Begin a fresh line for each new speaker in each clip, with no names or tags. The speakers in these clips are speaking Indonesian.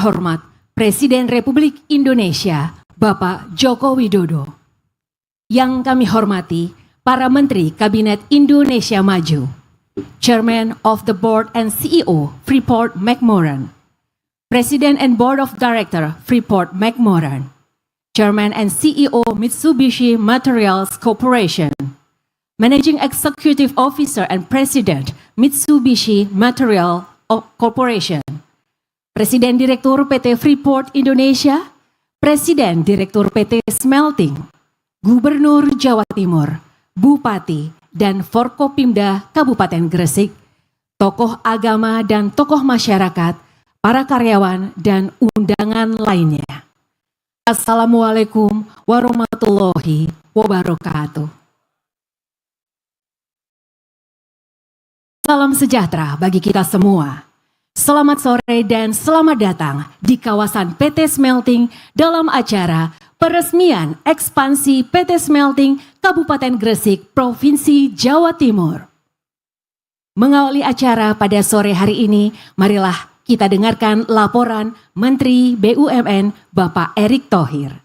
terhormat Presiden Republik Indonesia, Bapak Joko Widodo. Yang kami hormati para Menteri Kabinet Indonesia Maju, Chairman of the Board and CEO Freeport-McMoRan, President and Board of Director Freeport-McMoRan, Chairman and CEO Mitsubishi Materials Corporation, Managing Executive Officer and President Mitsubishi Material Corporation, Presiden Direktur PT Freeport Indonesia, Presiden Direktur PT Smelting, Gubernur Jawa Timur, Bupati, dan Forkopimda Kabupaten Gresik, tokoh agama dan tokoh masyarakat, para karyawan, dan undangan lainnya. Assalamualaikum warahmatullahi wabarakatuh. Salam sejahtera bagi kita semua. Selamat sore dan selamat datang di kawasan PT Smelting dalam acara peresmian ekspansi PT Smelting Kabupaten Gresik, Provinsi Jawa Timur. Mengawali acara pada sore hari ini, marilah kita dengarkan laporan Menteri BUMN Bapak Erick Thohir.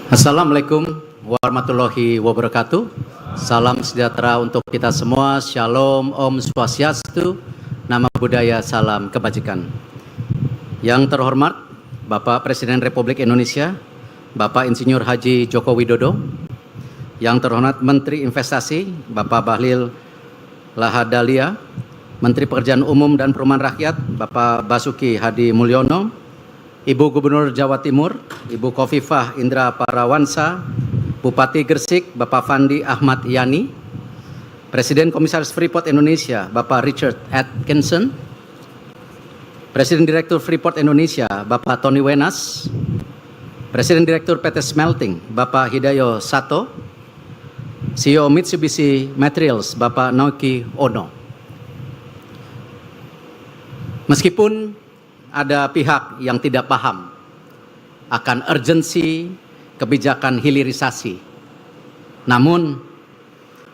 Assalamualaikum warahmatullahi wabarakatuh. Salam sejahtera untuk kita semua. Shalom, Om Swastiastu, Namo Buddhaya, salam kebajikan. Yang terhormat Bapak Presiden Republik Indonesia, Bapak Insinyur Haji Joko Widodo. Yang terhormat Menteri Investasi, Bapak Bahlil Lahadalia, Menteri Pekerjaan Umum dan Perumahan Rakyat, Bapak Basuki Hadi Mulyono, Ibu Gubernur Jawa Timur, Ibu Khofifah Indra Parawansa, Bupati Gresik, Bapak Fandi Ahmad Yani, Presiden Komisaris Freeport Indonesia, Bapak Richard Atkinson, Presiden Direktur Freeport Indonesia, Bapak Tony Wenas, Presiden Direktur PT Smelting, Bapak Hidayo Sato, CEO Mitsubishi Materials, Bapak Naoki Ono. Meskipun ada pihak yang tidak paham akan urgensi kebijakan hilirisasi, namun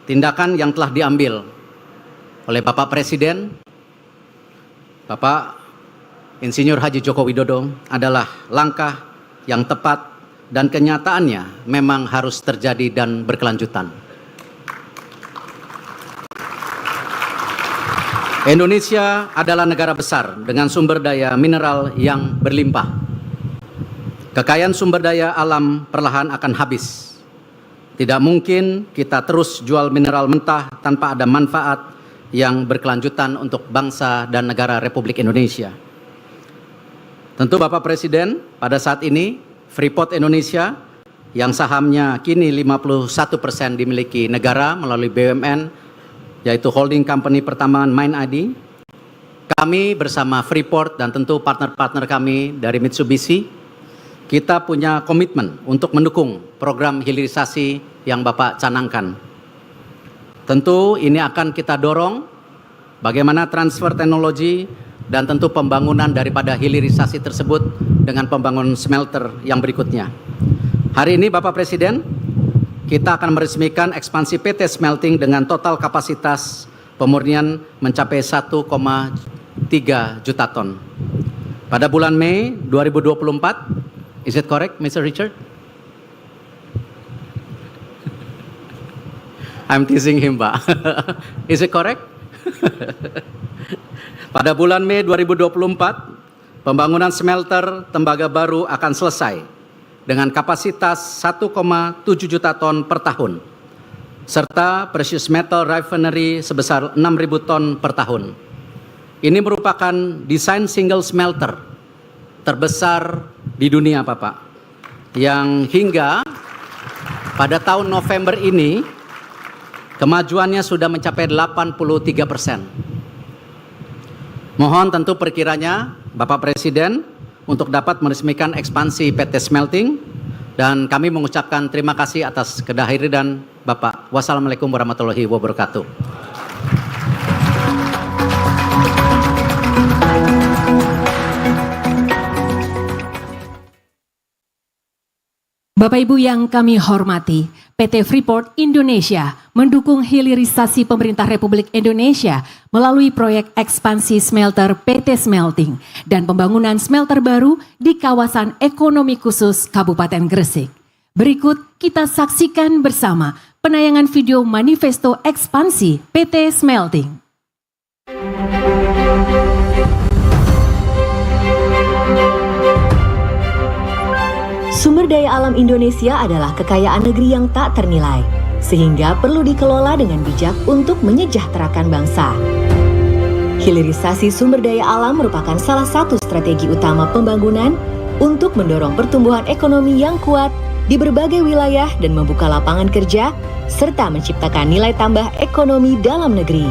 tindakan yang telah diambil oleh Bapak Presiden, Bapak Insinyur Haji Joko Widodo adalah langkah yang tepat dan kenyataannya memang harus terjadi dan berkelanjutan. Indonesia adalah negara besar dengan sumber daya mineral yang berlimpah. Kekayaan sumber daya alam perlahan akan habis. Tidak mungkin kita terus jual mineral mentah tanpa ada manfaat yang berkelanjutan untuk bangsa dan negara Republik Indonesia. Tentu Bapak Presiden, pada saat ini Freeport Indonesia yang sahamnya kini 51% dimiliki negara melalui BUMN, yaitu holding company pertambangan Mine ID. Kami bersama Freeport dan tentu partner-partner kami dari Mitsubishi, kita punya komitmen untuk mendukung program hilirisasi yang Bapak canangkan. Tentu ini akan kita dorong bagaimana transfer teknologi dan tentu pembangunan daripada hilirisasi tersebut dengan pembangunan smelter yang berikutnya. Hari ini Bapak Presiden, kita akan meresmikan ekspansi PT Smelting dengan total kapasitas pemurnian mencapai 1,3 juta ton. Pada bulan Mei 2024, is it correct, Mr. Richard? I'm teasing him, Pak. Is it correct? Pada bulan Mei 2024, pembangunan smelter tembaga baru akan selesai dengan kapasitas 1,7 juta ton per tahun, serta precious metal refinery sebesar 6.000 ton per tahun. Ini merupakan desain single smelter terbesar di dunia, Bapak, yang hingga pada tahun November ini kemajuannya sudah mencapai 83%. Mohon tentu perkiranya Bapak Presiden untuk dapat meresmikan ekspansi PT Smelting, dan kami mengucapkan terima kasih atas kehadiran Bapak. Wassalamualaikum warahmatullahi wabarakatuh.
Bapak Ibu yang kami hormati, PT Freeport Indonesia mendukung hilirisasi pemerintah Republik Indonesia melalui proyek ekspansi smelter PT Smelting dan pembangunan smelter baru di kawasan ekonomi khusus Kabupaten Gresik. Berikut kita saksikan bersama penayangan video manifesto ekspansi PT Smelting.
Sumber daya alam Indonesia adalah kekayaan negeri yang tak ternilai, sehingga perlu dikelola dengan bijak untuk menyejahterakan bangsa. Hilirisasi sumber daya alam merupakan salah satu strategi utama pembangunan untuk mendorong pertumbuhan ekonomi yang kuat di berbagai wilayah dan membuka lapangan kerja, serta menciptakan nilai tambah ekonomi dalam negeri.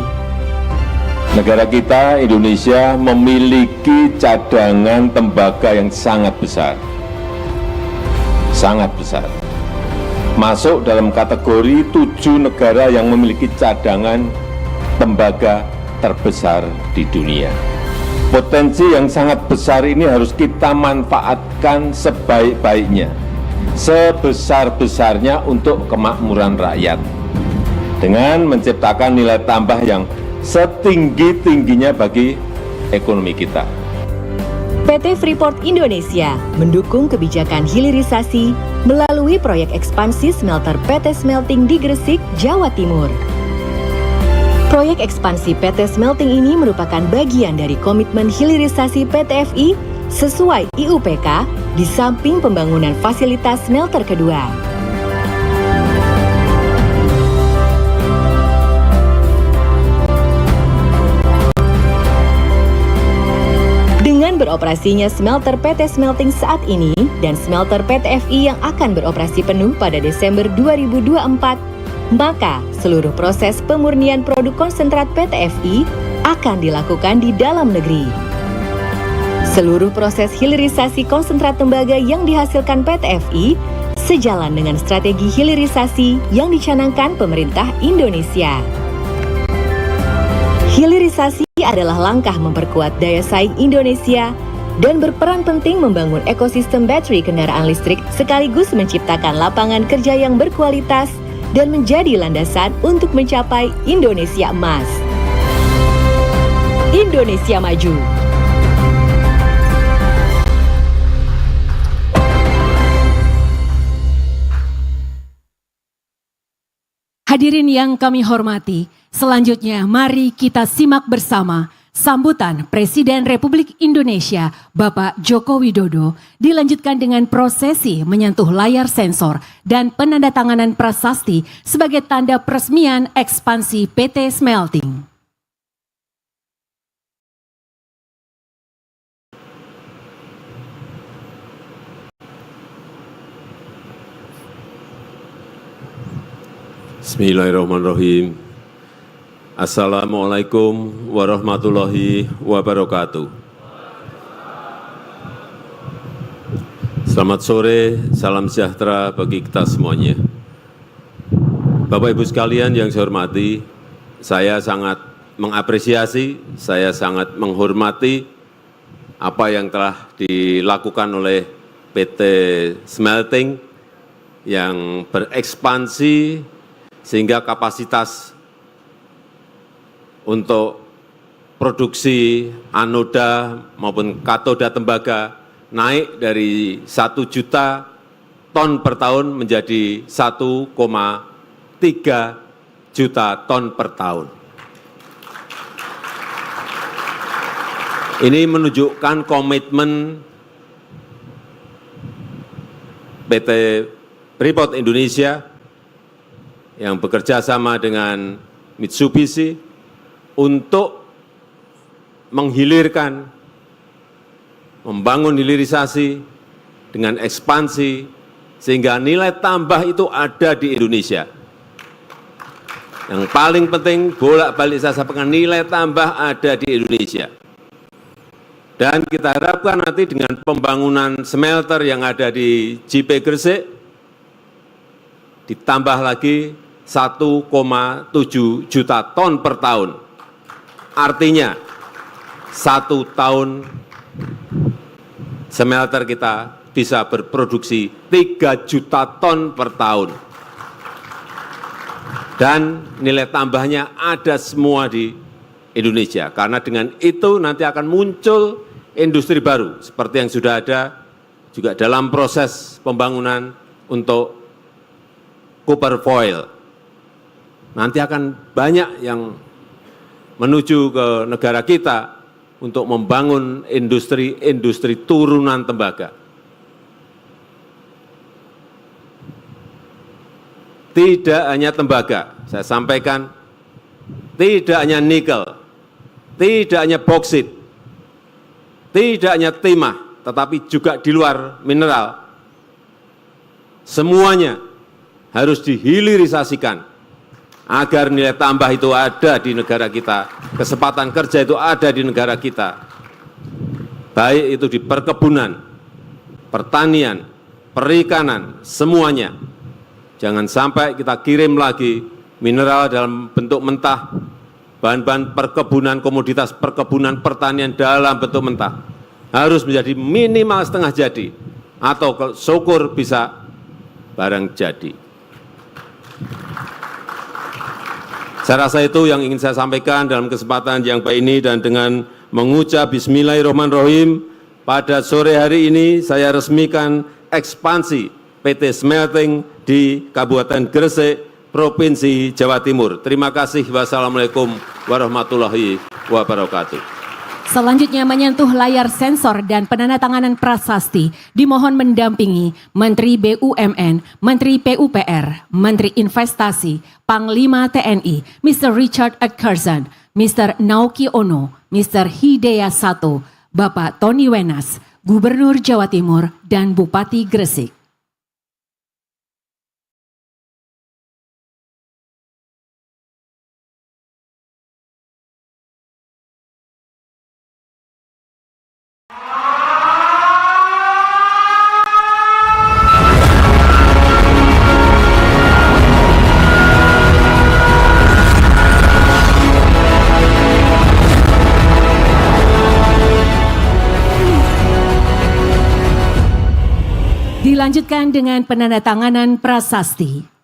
Negara kita, Indonesia, memiliki cadangan tembaga yang sangat besar. Sangat besar. Masuk dalam kategori 7 negara yang memiliki cadangan tembaga terbesar di dunia. Potensi yang sangat besar ini harus kita manfaatkan sebaik-baiknya, sebesar-besarnya untuk kemakmuran rakyat, dengan menciptakan nilai tambah yang setinggi-tingginya bagi ekonomi kita.
PT Freeport Indonesia mendukung kebijakan hilirisasi melalui proyek ekspansi smelter PT Smelting di Gresik, Jawa Timur. Proyek ekspansi PT Smelting ini merupakan bagian dari komitmen hilirisasi PT FI sesuai IUPK di samping pembangunan fasilitas smelter kedua. Dengan beroperasinya smelter PT Smelting saat ini dan smelter PT FI yang akan beroperasi penuh pada Desember 2024, maka seluruh proses pemurnian produk konsentrat PT FI akan dilakukan di dalam negeri. Seluruh proses hilirisasi konsentrat tembaga yang dihasilkan PT FI sejalan dengan strategi hilirisasi yang dicanangkan pemerintah Indonesia. Hilirisasi adalah langkah memperkuat daya saing Indonesia dan berperan penting membangun ekosistem baterai kendaraan listrik sekaligus menciptakan lapangan kerja yang berkualitas dan menjadi landasan untuk mencapai Indonesia Emas. Indonesia Maju.
Hadirin yang kami hormati, selanjutnya mari kita simak bersama sambutan Presiden Republik Indonesia Bapak Joko Widodo dilanjutkan dengan prosesi menyentuh layar sensor dan penandatanganan prasasti sebagai tanda peresmian ekspansi PT Smelting.
Bismillahirrahmanirrahim. Assalamualaikum warahmatullahi wabarakatuh. Selamat sore, salam sejahtera bagi kita semuanya. Bapak Ibu sekalian yang saya hormati, saya sangat mengapresiasi, saya sangat menghormati apa yang telah dilakukan oleh PT Smelting yang berekspansi sehingga kapasitas untuk produksi anoda maupun katoda tembaga naik dari 1 juta ton per tahun menjadi 1,3 juta ton per tahun. Ini menunjukkan komitmen PT Freeport Indonesia yang bekerja sama dengan Mitsubishi untuk menghilirkan, membangun hilirisasi dengan ekspansi sehingga nilai tambah itu ada di Indonesia. Yang paling penting bolak-balik saya sampaikan nilai tambah ada di Indonesia. Dan kita harapkan nanti dengan pembangunan smelter yang ada di JP Gresik ditambah lagi 1,7 juta ton per tahun. Artinya 1 tahun smelter kita bisa berproduksi 3 juta ton per tahun. Dan nilai tambahnya ada semua di Indonesia. Karena dengan itu nanti akan muncul industri baru seperti yang sudah ada juga dalam proses pembangunan untuk copper foil. Nanti akan banyak yang menuju ke negara kita untuk membangun industri turunan tembaga. Tidak hanya tembaga, saya sampaikan, tidak hanya nikel, tidak hanya boksit, tidak hanya timah, tetapi juga di luar mineral. Semuanya harus dihilirisasikan agar nilai tambah itu ada di negara kita, kesempatan kerja itu ada di negara kita, baik itu di perkebunan, pertanian, perikanan, semuanya. Jangan sampai kita kirim lagi mineral dalam bentuk mentah, bahan-bahan perkebunan, komoditas perkebunan, pertanian dalam bentuk mentah. Harus menjadi minimal setengah jadi, atau syukur bisa barang jadi. Saya rasa itu yang ingin saya sampaikan dalam kesempatan yang baik ini, dan dengan mengucap Bismillahirrahmanirrahim, pada sore hari ini saya resmikan ekspansi PT Smelting di Kabupaten Gresik, Provinsi Jawa Timur. Terima kasih. Wassalamualaikum warahmatullahi wabarakatuh.
Selanjutnya menyentuh layar sensor dan penandatanganan prasasti dimohon mendampingi Menteri BUMN, Menteri PUPR, Menteri Investasi, Panglima TNI, Mr. Richard Eckerson, Mr. Naoki Ono, Mr. Hidayat Sato, Bapak Tony Wenas, Gubernur Jawa Timur, dan Bupati Gresik. Dilanjutkan dengan penandatanganan prasasti.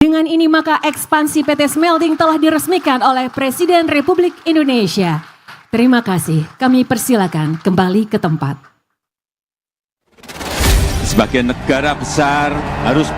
Dengan ini maka ekspansi PT Smelting telah diresmikan oleh Presiden Republik Indonesia. Terima kasih, kami persilakan kembali ke tempat.
Sebagai negara besar harus